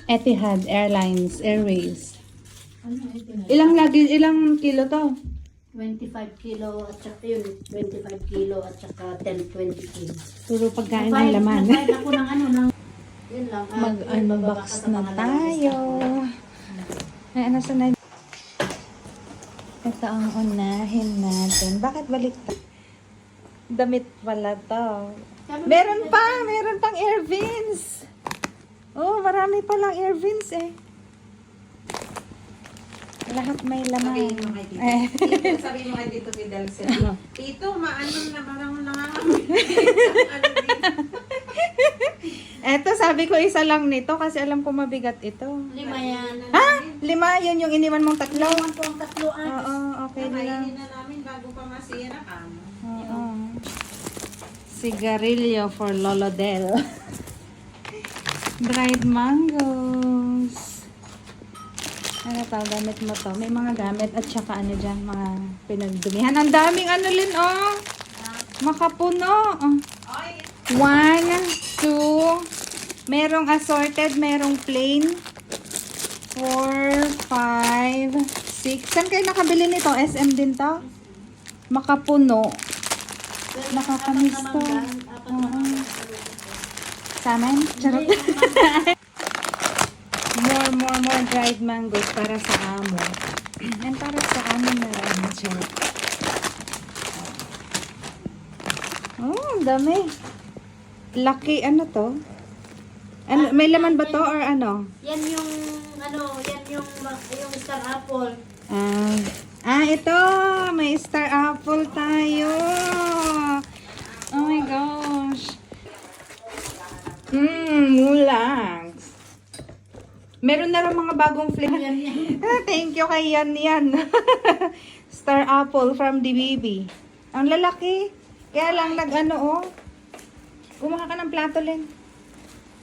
Etihad Airlines, Airways. Ano Etihad? Ilang kilo to? 25 kilo at saka yun, 25 kilo at saka 20 kilo. Puro pagkain ng laman. Nagbayad ako ng ano, ng, yun lang. Mag-unbox na tayo. Ay, ano sa na? Ito ang unahin natin. Bakit baliktad? Damit pala to. Meron pang Airvins. Oh, marami palang Airvins eh. Lahat may laman. Sabihin mo kay Tito Fidelsen. Tito, maano na parang nangangamoy. Eto, sabi ko isa lang nito kasi alam ko mabigat ito. 5 yan. Ha? 5? Yun yung iniwan mong tatlo? Iwan ko ang tatloan. Oo, okay na lang. Nakainin na namin bago pa masira ka. Oo. Sigarilyo for Lolo Del. Dried mangoes. Ano to, gamit mo to. May mga gamit at saka ano dyan, mga pinagdumihan. Ang daming ano Lin, oh. Makapuno. Oy, 1, 2, merong assorted, merong plain. 4, 5, 6. Saan kayo nakabili nito? SM din to? Makapuno. Nakakamiss to. Oo. Sa amin? Charot. More dried mangoes para sa amo. Yan para sa amo na rin. Charot. Oh, ang dami. Lucky, ano to? Ano, may laman ba to or ano? Yan yung, yan yung star apple. Ito. May star apple tayo. Oh my gosh. Mulags. Meron na rin mga bagong flavor. Thank you kay Yan. Star apple from the baby. Ang lalaki. Kaya lang nag-ano, oh. Kumuha ka ng plato, Len.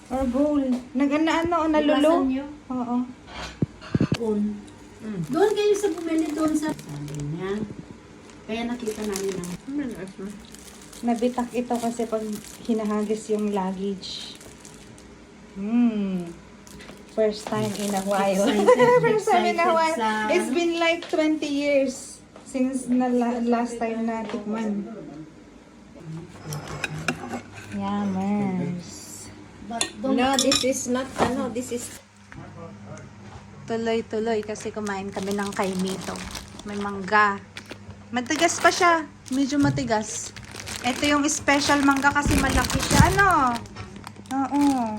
Or bowl. Nag-ano, nalulo. Iwasan nyo. Oo. Doon kayo sa bumili doon sa... Sabi niya. Kaya nakita namin ang... Nabitak ito kasi pag hinahagis yung luggage. First time in a while. First time in a while. It's been like 20 years since na last time na tikman. Yummers. But don't... no, this is not, this is... Tuloy-tuloy kasi kumain kami ng kaimito. May mangga. Matigas pa siya. Medyo matigas. Ito yung special mangga kasi malaki siya. Ano? Oo.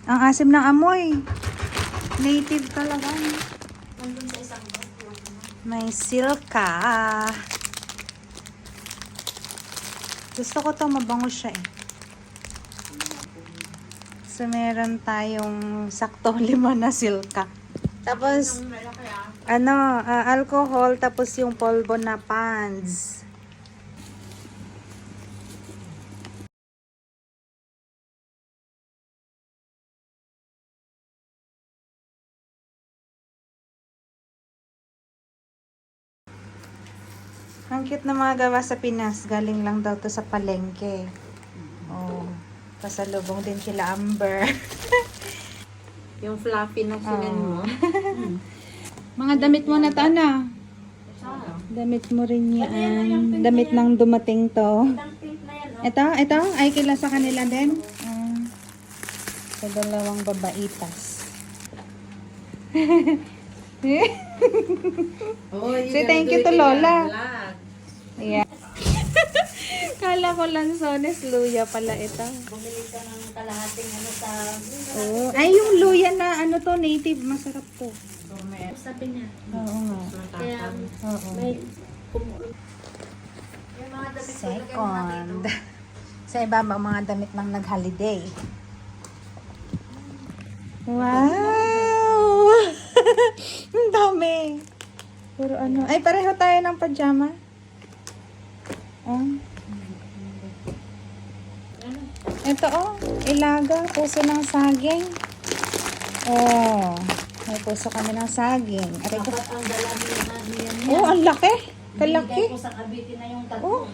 Ang asim ng amoy. Native talaga. Nandun sa isang box. May silka. Gusto ko to, mabango siya eh. So, meron tayong sakto 5 na silka. Tapos, alcohol, tapos yung polvo na pans. Ang cute na mga gawa sa Pinas. Galing lang daw to sa palengke. Oh, pasalubong din kila Amber. Yung fluffy na sinan mo. Mga damit mo na to, ano? Damit mo rin yan. Damit nang dumating to. Ito? Ay, kila sa kanila din? Sa dalawang babaitas. Oh, Say thank you to Lola. Yeah. Kala ko lansones, luya pala ito. Bumili ka ng kalahating sa... Oh. Ay, yung luya na ano to, native. Masarap to. Sabi niya. Oo nga. Kaya Oo. may... Yung mga damit ko lagay mo Second. Sa iba, mga damit ng nag-holiday. Wow! Ang dami. Puro ano. Ay, pareho tayo ng pajama. Ito ilaga, puso ng saging. May puso kami ng saging. Aray ko. Dapat ang dala niya niyan. Ang laki. Kalaki. Bigay ko sa Cavite na yung tatlo.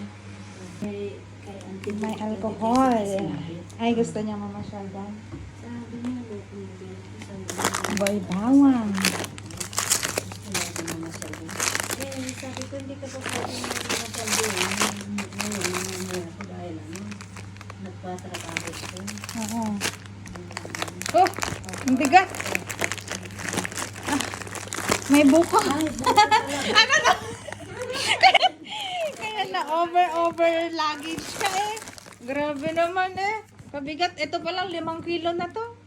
Kay Auntie May alcohol. Ay, gusto niya mamasyaldan. Sabi niya, sabi niya, Boy, bawang. sabi ko, hindi ka pa pwede masabi. Ngayon, mamaya ko dahil nagpatrabaho ko. Oo. Oh, ang bigat. Ah, may buko. Ay, bukas talaga. Ano na? Kaya na over luggage ka eh. Grabe naman eh. Pabigat. Ito pa lang 5 kilo na to.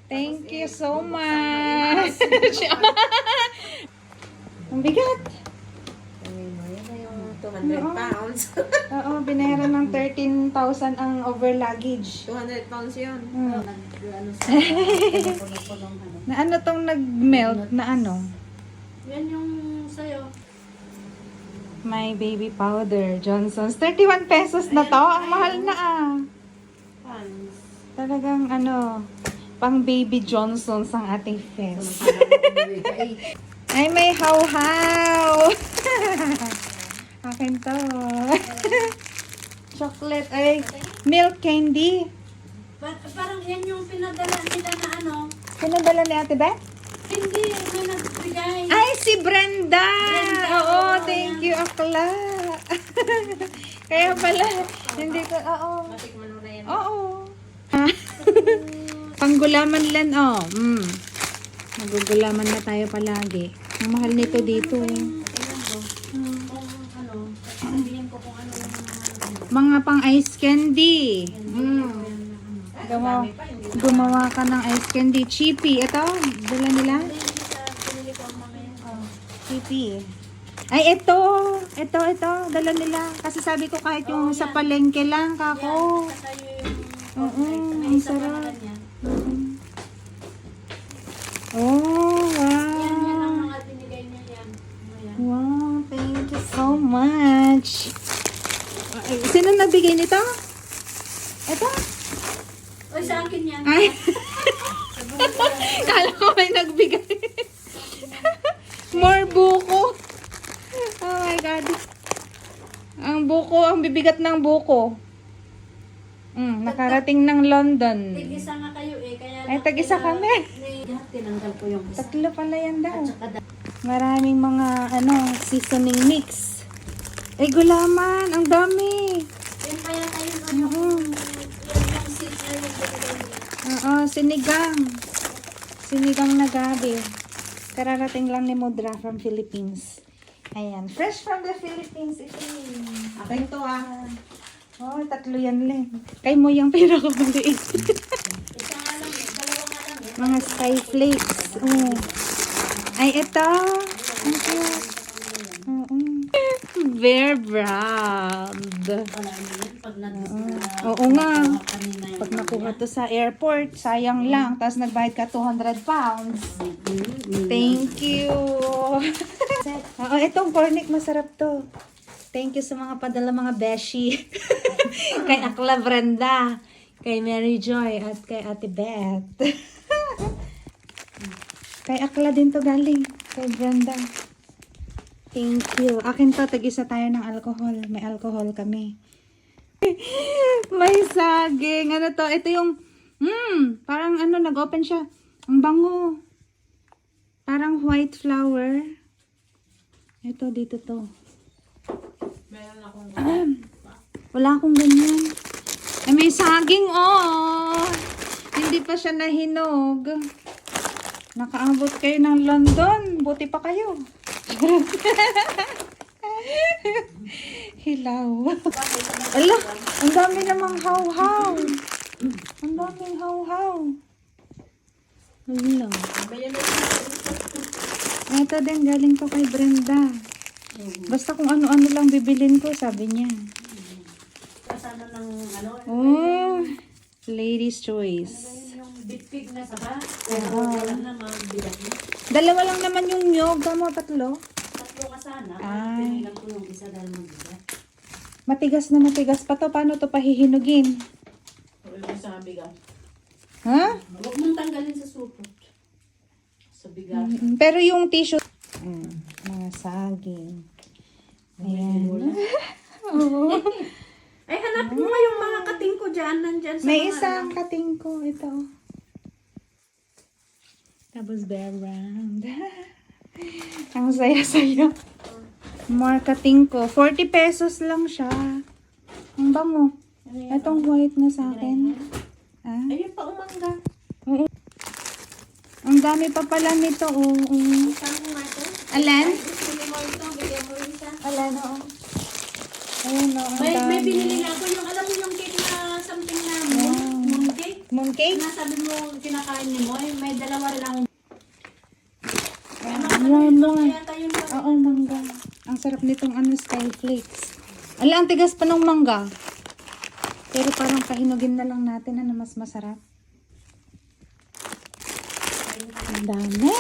Thank you so much. Ang bigat. Yan na yung 200 pounds. Oo, binayaran ng 13,000 ang over luggage. 200 pounds yun. Ano sa punong ano. Na ano tong nag-melt na ano? Yan yung sayo. My baby powder, Johnson's. 31 pesos na to. Ang mahal na ah. Pans. Talagang ano, pang baby Johnson's ang ating fest. Ay, may how-how. Akin to. Chocolate. Ay, milk candy. Parang yan yung pinadala nila na ano. Pinadala ni Ate Beth? Hindi, may nagbigay. Ay, si Brenda! Oo, oo, thank you, Akla. Kaya pala, hindi ko, oo. Matikman mo na yan. Oo. Panggulaman lang, oh. Nagugulaman na tayo palagi. Ang mahal nito dito. Tingnan ko. Kung ano, sabihin ko kung ano yung Mga pang ice candy. Dami pa, hindi Gumawa ka ng ice candy. Chippy. Ito, dala nila. pinili ko ang mga yan. Chippy. Ay, ito. Ito. Dala nila. Kasi sabi ko kahit yung sa palengke lang, kako. Saka yung Oo, may ang isa sarap. pangalan yan. Oh, wow. Yan ang mga binigay niya yan. Ayan. Wow, thank you so much. Sino nagbigay nito? Ito? Oy, sa akin yan. Ay. Kala ko may nagbigay. More buko. Oh my God. Ang buko, ang bibigat ng buko. Nakarating ng London. Tig-isa nga kayo eh. Kaya Ay, tag-isa kami. Tinanggal ko yung isa. Tatlo pala yan daw. Tsaka Maraming mga seasoning mix. Ay, gulaman. Ang dami. yan kaya kayo ano. Yan yung seeds na yung binigay niya. Oo, sinigang. Sinigang na gabi. Kararating lang ni Mudra from Philippines. Ayan. Fresh from the Philippines. Ito. Akin to ah. Oh, tatlo yan lang. Kay mo yung pinakamaliit. Isa nga lang eh. Dalawa nga lang eh. Mga sky flakes. Oh. Ay, ito. Thank you. Bear brand. Wala mo yan. Pag Oo nga. kanina yung Pag nakuha to sa airport, sayang lang. Tapos nagbayad ka 200 pounds. Thank you. Oo, itong cornic masarap to. Thank you sa mga padala mga beshi. Kay Akla Brenda, kay Mary Joy, at kay Ate Beth. Kay Akla din to galing. Kay Brenda. Thank you. Akin to, tag-isa tayo ng alcohol. May alcohol kami. May saging. Ano to? Ito yung, parang ano, nag-open siya. Ang bango. Parang white flower. Ito, dito to. Meron akong Wala akong ganyan. Ay, may saging, oh. Hindi pa siya nahinog. Nakaabot kayo ng London. Buti pa kayo. Hilaw. Ala, ang dami namang how-how. Ang daming how-how. Hilaw. Ito din, galing to kay Brenda. Basta kung ano-ano lang bibilin ko, sabi niya. kasama ng ano. Oh, ladies' choice. Yung bitpig na saba. Wala na mabigat na. Dalawa lang naman yung yoga mo, tatlo. Tatlo ka sana. Ay. Pinilang ko yung isa dahil mabigat. Matigas na matigas pa to. Paano to pahihinugin? sa bigat. Ha? Huwag mong tanggalin sa supot. Sa bigat. Pero yung tissue... mga saging. Ayan. Oo. Ay, hanapin mo nga yung mga kating ko dyan. Nandyan sa May mga isang kating ko. Ito. Tapos bear round. Ang saya-saya. More kating ko. 40 pesos lang siya. Ang bango. Itong white na sa akin. Ah? Ayun pa, umangga. Oo. Ang dami pa pala nito. Oo. Saan ko nga ito? Alan? Gusto mo ito, bigyan mo rin siya. Alan, oo. Ayun, oo. Ang May dami. binili na ako yung, alam mo yung cake na something na moon cake? Mooncake? Na sabi mo, kinakain ni Moy, may dalawa rin akong More. yata yun pa. Oo, mangga. Ang sarap nitong skyflakes. Ala, ang tigas pa ng mangga. Pero parang pahinugin na lang natin na mas masarap. Ang dami.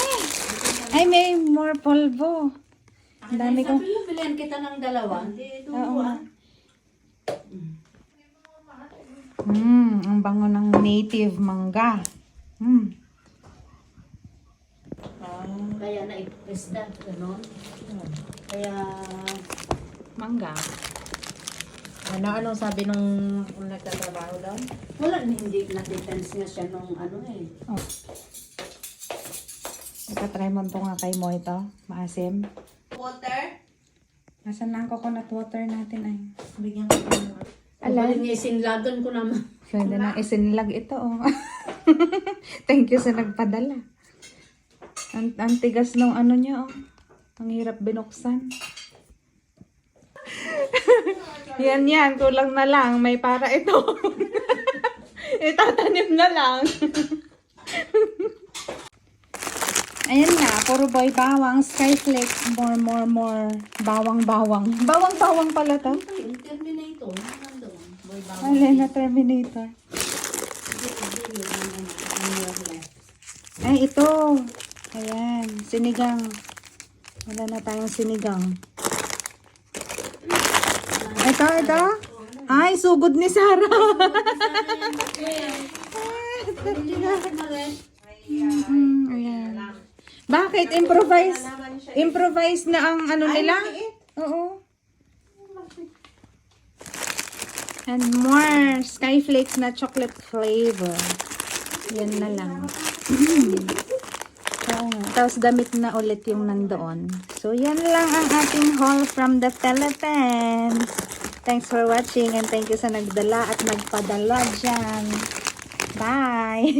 Ay, may more polvo. Ang dami ko. Sabi mo, bilhin kita ng dalawa. Hindi, Oo nga. duwa. Ang bango ng native mangga. Kaya na-isda, gano'n. Kaya, Mangga. Anong sabi nung nagtatrabaho doon? wala, hindi na-defense nga siya nung ano eh. Oh. Ipatry mo ito nga kay Mo ito. Maasim. Water? Nasaan na ang coconut water natin ay? Bigyan ko ng Ala. Alam niya, isinlagan ko naman. Pwede na isinlag ito, oh. Thank you sa nagpadala. Ang tigas ng ano niya, oh. Ang hirap binuksan. Yan. Kulang na lang. May para ito. Itatanim na lang. Ayan na. Puro boy bawang. Skyflakes. More. Bawang. Bawang pala to. Ay, yung Terminator, nandun. Boy, bawang. Alin na Terminator. Ay, ito. Ayan. Sinigang. Wala na tayong sinigang. Ito. Ay, sugod ni Sarah. Ayan. Bakit? Improvise na ang ano nila? Oo. And more skyflakes na chocolate flavor. Yan na lang. Tapos damit na ulit yung nandoon. So, yan lang ang ating haul from the Philippines. Thanks for watching and thank you sa nagdala at nagpadala dyan. Bye!